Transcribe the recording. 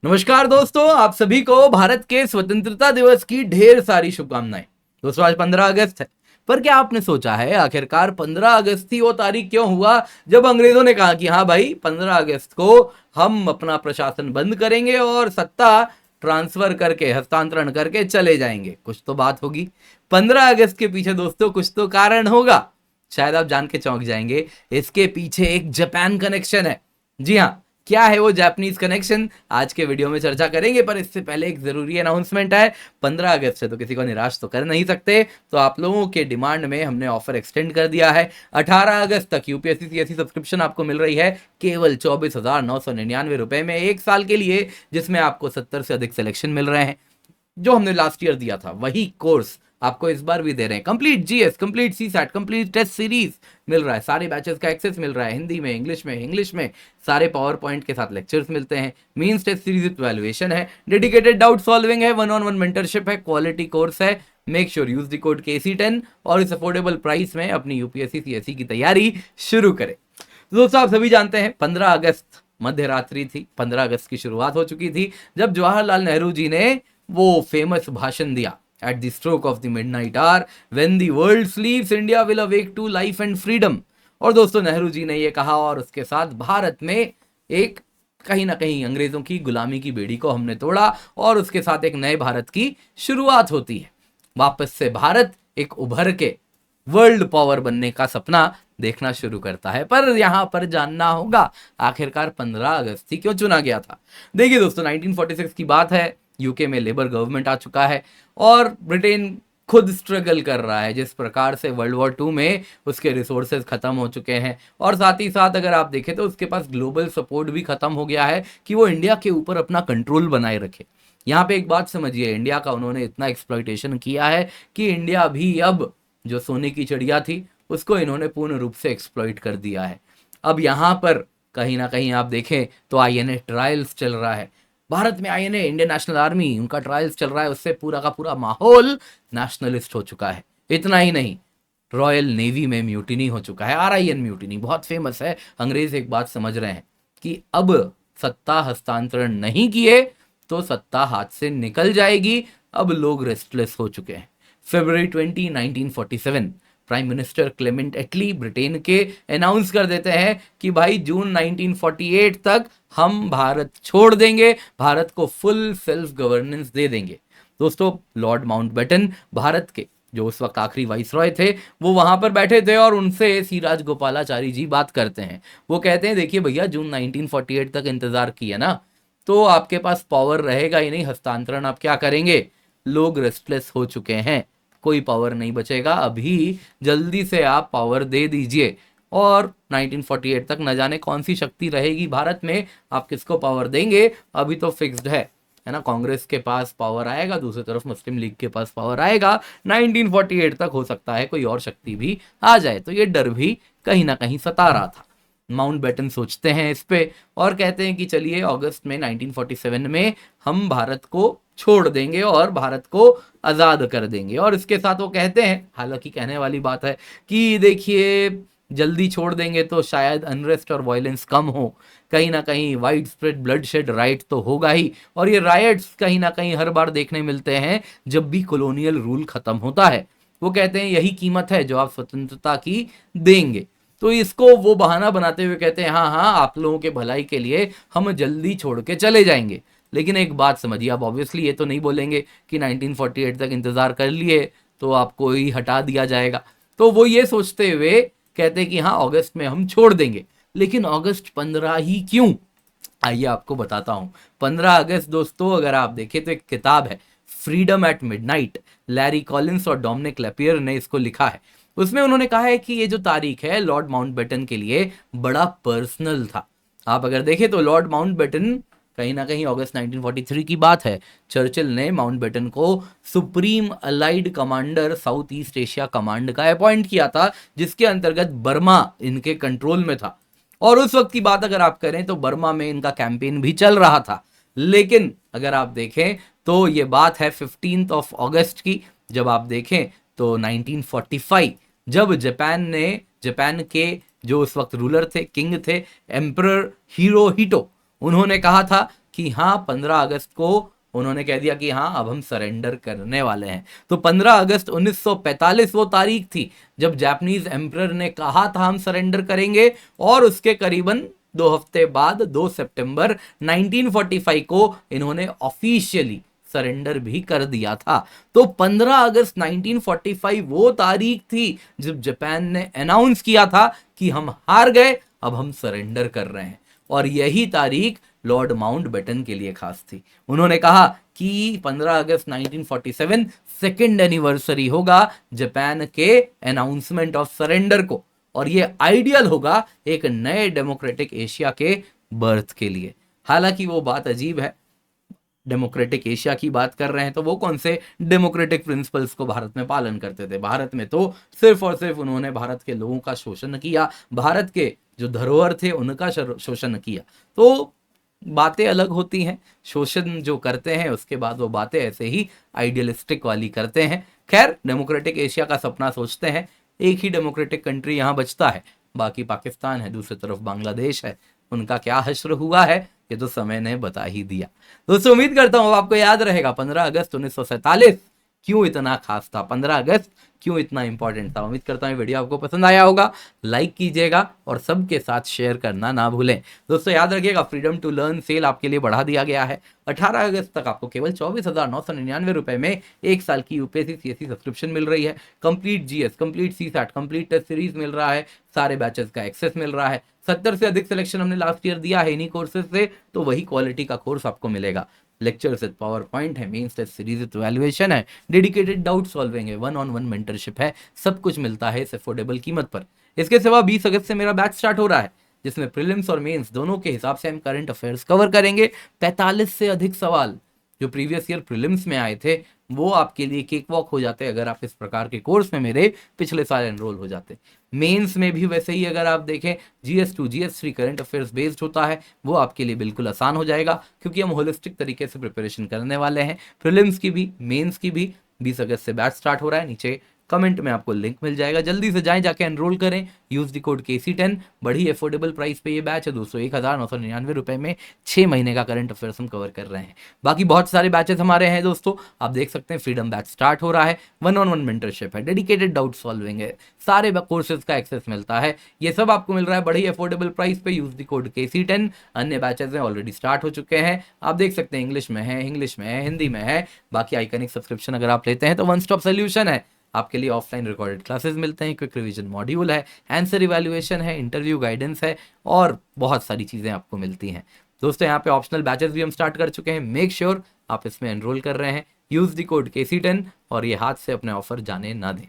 नमस्कार दोस्तों, आप सभी को भारत के स्वतंत्रता दिवस की ढेर सारी शुभकामनाएं। दोस्तों आज 15 अगस्त है, पर क्या आपने सोचा है आखिरकार 15 अगस्त ही वो तारीख क्यों हुआ जब अंग्रेजों ने कहा कि हाँ भाई 15 अगस्त को हम अपना प्रशासन बंद करेंगे और सत्ता ट्रांसफर करके हस्तांतरण करके चले जाएंगे। कुछ तो बात होगी 15 अगस्त के पीछे दोस्तों, कुछ तो कारण होगा। शायद आप जान के चौंक जाएंगे, इसके पीछे एक जापान कनेक्शन है। जी हाँ, क्या है वो जापानीज कनेक्शन, आज के वीडियो में चर्चा करेंगे। पर इससे पहले एक जरूरी अनाउंसमेंट है। 15 अगस्त से तो किसी को निराश तो कर नहीं सकते, तो आप लोगों के डिमांड में हमने ऑफर एक्सटेंड कर दिया है। 18 अगस्त तक यूपीएससी सीएससी सब्सक्रिप्शन आपको मिल रही है केवल 24,999 रुपए में 1 साल के लिए, जिसमें आपको 70 से अधिक सिलेक्शन मिल रहे हैं। जो हमने लास्ट ईयर दिया था वही कोर्स आपको इस बार भी दे रहे हैं। Complete GS, complete CSAT, complete test series मिल रहा है। सारे बैचेस का एक्सेस मिल रहा है, हिंदी में, इंग्लिश में सारे पावर पॉइंट के साथ लेक्चर्स मिलते हैं। Mains test series with valuation है, डेडिकेटेड डाउट सॉल्विंग है, 1-on-1 मेंटरशिप है, क्वालिटी कोर्स है। Make sure use the code KC10 और इस अफोर्डेबल प्राइस में अपनी यूपीएससी सीएससी की तैयारी शुरू करें। तो दोस्तों आप सभी जानते हैं 15 अगस्त मध्य रात्रि थी। 15 अगस्त की शुरुआत हो चुकी थी जब जवाहरलाल नेहरू जी ने वो फेमस भाषण दिया, at the stroke of the midnight hour when the world sleeps India will awake to life and freedom. और दोस्तों नेहरू जी ने ये कहा और उसके साथ भारत में एक कहीं ना कहीं अंग्रेजों की गुलामी की बेड़ी को हमने तोड़ा और उसके साथ एक नए भारत की शुरुआत होती है। वापस से भारत एक उभर के वर्ल्ड पावर बनने का सपना देखना शुरू करता है। पर यहां पर जानना होगा आखिरकार 15 अगस्त ही क्यों चुना गया था। देखिए दोस्तों, 1946 की बात है। यूके में लेबर गवर्नमेंट आ चुका है और ब्रिटेन खुद स्ट्रगल कर रहा है। जिस प्रकार से वर्ल्ड वॉर 2 में उसके रिसोर्सेज खत्म हो चुके हैं और साथ ही साथ अगर आप देखें तो उसके पास ग्लोबल सपोर्ट भी खत्म हो गया है कि वो इंडिया के ऊपर अपना कंट्रोल बनाए रखे। यहाँ पे एक बात समझिए, इंडिया का उन्होंने इतना एक्सप्लॉइटेशन किया है कि इंडिया भी अब जो सोने की चिड़िया थी उसको इन्होंने पूर्ण रूप से एक्सप्लॉइट कर दिया है। अब यहाँ पर कहीं ना कहीं आप देखें तो आईएनए ट्रायल्स चल रहा है। भारत में आईएनए, इंडियन नेशनल आर्मी, उनका ट्रायल्स चल रहा है। उससे पूरा का पूरा माहौल नेशनलिस्ट हो चुका है। इतना ही नहीं, रॉयल नेवी में म्यूटिनी हो चुका है, RIN म्यूटिनी बहुत फेमस है। अंग्रेज एक बात समझ रहे हैं कि अब सत्ता हस्तांतरण नहीं किए तो सत्ता हाथ से निकल जाएगी। अब लोग रेस्टलेस हो चुके हैं। February 20, 1947 प्राइम मिनिस्टर क्लेमेंट एटली ब्रिटेन के अनाउंस कर देते हैं कि भाई जून 1948 तक हम भारत छोड़ देंगे, भारत को फुल सेल्फ गवर्नेंस दे देंगे। दोस्तों लॉर्ड माउंटबेटन भारत के जो उस वक्त आखिरी वाइसरॉय थे वो वहां पर बैठे थे और उनसे सी राजगोपालाचारी जी बात करते हैं। वो कहते हैं देखिए भैया, जून 1948 तक इंतजार किया ना तो आपके पास पावर रहेगा ही नहीं, हस्तांतरण आप क्या करेंगे। लोग रेस्टलेस हो चुके हैं, कोई पावर नहीं बचेगा, अभी जल्दी से आप पावर दे दीजिए। और 1948 तक न जाने कौन सी शक्ति रहेगी भारत में, आप किसको पावर देंगे अभी तो फिक्स्ड है ना। कांग्रेस के पास पावर आएगा, दूसरी तरफ मुस्लिम लीग के पास पावर आएगा। 1948 तक हो सकता है कोई और शक्ति भी आ जाए। तो ये डर भी कहीं ना कहीं सता रहा था। माउंटबेटन सोचते हैं इस पे और कहते हैं कि चलिए अगस्त में 1947 में हम भारत को छोड़ देंगे और भारत को आज़ाद कर देंगे। और इसके साथ वो कहते हैं, हालांकि कहने वाली बात है कि देखिए जल्दी छोड़ देंगे तो शायद अनरेस्ट और वायलेंस कम हो, कहीं ना कहीं wide spread blood shed right तो होगा ही। और ये राइट्स कहीं ना कहीं हर बार देखने मिलते हैं जब भी कॉलोनियल रूल खत्म होता है। वो कहते हैं यही कीमत है जो आप स्वतंत्रता की देंगे। तो इसको वो बहाना बनाते हुए कहते हैं हाँ हाँ, आप लोगों के भलाई के लिए हम जल्दी छोड़ के चले जाएंगे। लेकिन एक बात समझिए, आप ऑब्वियसली ये तो नहीं बोलेंगे कि 1948 तक इंतजार कर लिए तो आपको ही हटा दिया जाएगा। तो वो ये सोचते हुए कहते हैं कि हाँ अगस्त में हम छोड़ देंगे। लेकिन अगस्त 15 ही क्यों, आइए आपको बताता हूं। 15 अगस्त दोस्तों अगर आप देखें तो एक किताब है freedom at midnight, Larry Collins और डोमिनिक लेपियर ने इसको लिखा है। उसमें उन्होंने कहा है कि ये जो तारीख है लॉर्ड माउंटबेटन के लिए बड़ा पर्सनल था। आप अगर देखें तो लॉर्ड माउंटबेटन कहीं ना कहीं अगस्त 1943 की बात है, चर्चिल ने माउंटबेटन को supreme allied commander south east Asia command का अपॉइंट किया था, जिसके अंतर्गत बर्मा इनके कंट्रोल में था। और उस वक्त की बात अगर आप करें तो बर्मा में इनका कैंपेन भी चल रहा था। लेकिन अगर आप देखें तो ये बात है 15 अगस्त की। जब आप देखें तो 1945 जब जापान के जो उस वक्त रूलर थे, किंग थे, एम्परर हिरोहितो, उन्होंने कहा था कि हाँ 15 अगस्त को उन्होंने कह दिया कि हाँ अब हम सरेंडर करने वाले हैं। तो 15 अगस्त 1945 वो तारीख थी जब जापानीज एम्परर ने कहा था हम सरेंडर करेंगे, और उसके करीबन 2 हफ्ते बाद 2 सितंबर 1945 को इन्होंने ऑफिशियली सरेंडर भी कर दिया था। तो 15 अगस्त 1945 वो तारीख थी जब जापान ने अनाउंस किया था कि हम हार गए, अब हम सरेंडर कर रहे हैं। और यही तारीख लॉर्ड माउंटबेटन के लिए खास थी। उन्होंने कहा कि 15 अगस्त 1947 सेकेंड एनिवर्सरी होगा जापान के अनाउंसमेंट ऑफ सरेंडर को, और ये आइडियल होगा एक नए डेमोक्रेटिक एशिया के बर्थ के लिए। हालांकि वो बात अजीब है, डेमोक्रेटिक एशिया की बात कर रहे हैं तो वो कौन से डेमोक्रेटिक प्रिंसिपल्स को भारत में पालन करते थे? भारत में तो सिर्फ और सिर्फ उन्होंने भारत के लोगों का शोषण किया, भारत के जो धरोहर थे उनका शोषण किया। तो बातें अलग होती हैं, शोषण जो करते हैं उसके बाद वो बातें ऐसे ही आइडियलिस्टिक वाली करते हैं। खैर, डेमोक्रेटिक एशिया का सपना सोचते हैं। एक ही डेमोक्रेटिक कंट्री यहाँ बचता है, बाकी पाकिस्तान है, दूसरी तरफ बांग्लादेश है। उनका क्या हश्र हुआ है ये तो समय ने बता ही दिया। दोस्तों, उम्मीद करता हूं आपको याद रहेगा 15 अगस्त 1947 क्यों इतना खास था, 15 अगस्त क्यों इतना इंपॉर्टेंट था। उम्मीद करता हूं वीडियो आपको पसंद आया होगा, लाइक कीजिएगा और सबके साथ शेयर करना ना भूलें। दोस्तों याद रखिएगा, फ्रीडम टू लर्न सेल आपके लिए बढ़ा दिया गया है। 18 अगस्त तक आपको केवल 24,999 रुपए में 1 साल की यूपीएससी सीएससी सब्सक्रिप्शन मिल रही है। Complete GS, complete CSAT, complete test series मिल रहा है, सारे बैचेस का एक्सेस मिल रहा है। 70 से अधिक सिलेक्शन हमने लास्ट ईयर दिया है इन्हीं कोर्सेज से, तो वही क्वालिटी का कोर्स आपको मिलेगा। लेक्चर्स विद पावर पॉइंट है, mains test series with evaluation है, डेडिकेटेड डाउट सॉल्विंग है, 1-on-1 मेंटरशिप है, सब कुछ मिलता है इस अफोर्डेबल कीमत पर। इसके सिवा 20 अगस्त से मेरा बैच स्टार्ट हो रहा है, जिसमें प्रीलिम्स और मेंस दोनों के हिसाब से हम करंट अफेयर्स कवर करेंगे। 45 से अधिक सवाल जो प्रीवियस ईयर प्रीलिम्स में आए थे वो आपके लिए केक वॉक हो जाते अगर आप इस प्रकार के कोर्स में मेरे पिछले साल एनरोल हो जाते। मेंस में भी वैसे ही अगर आप देखें, GS2 GS3 current affairs based होता है, वो आपके लिए बिल्कुल आसान हो जाएगा क्योंकि हम होलिस्टिक तरीके से प्रिपरेशन करने वाले हैं। प्रीलिम्स की भी, मेंस की भी 20 अगस्त से बैच स्टार्ट हो रहा है। नीचे कमेंट में आपको लिंक मिल जाएगा, जल्दी से जाएं, जाके एनरोल करें। Use the code KC10। बड़ी अफोर्डेबल प्राइस पे ये बैच है दोस्तों, 1999 रुपए में 6 महीने का करंट अफेयर्स हम कवर कर रहे हैं। बाकी बहुत सारे बैचेस हमारे हैं दोस्तों, आप देख सकते हैं। फ्रीडम बैच स्टार्ट हो रहा है, 1-on-1 मेंटरशिप है, डेडिकेटेड डाउट सॉल्विंग है, सारे कोर्सेज का एक्सेस मिलता है। ये सब आपको मिल रहा है बड़ी अफोर्डेबल प्राइस पे। Use the code KC10। अन्य बैचेस हैं ऑलरेडी स्टार्ट हो चुके हैं, आप देख सकते हैं। इंग्लिश में है, हिंदी में है। बाकी आइकनिक सब्सक्रिप्शन अगर आप लेते हैं तो वन स्टॉप सोल्यूशन है, आपके लिए ऑफलाइन रिकॉर्डेड क्लासेस मिलते हैं, क्विक रिवीजन मॉड्यूल है, आंसर इवैल्यूएशन है, इंटरव्यू गाइडेंस है और बहुत सारी चीज़ें आपको मिलती हैं। दोस्तों यहाँ पे ऑप्शनल बैचेस भी हम स्टार्ट कर चुके हैं, मेक श्योर आप इसमें एनरोल कर रहे हैं। यूज द कोड KC10 और ये हाथ से अपने ऑफर जाने ना दें।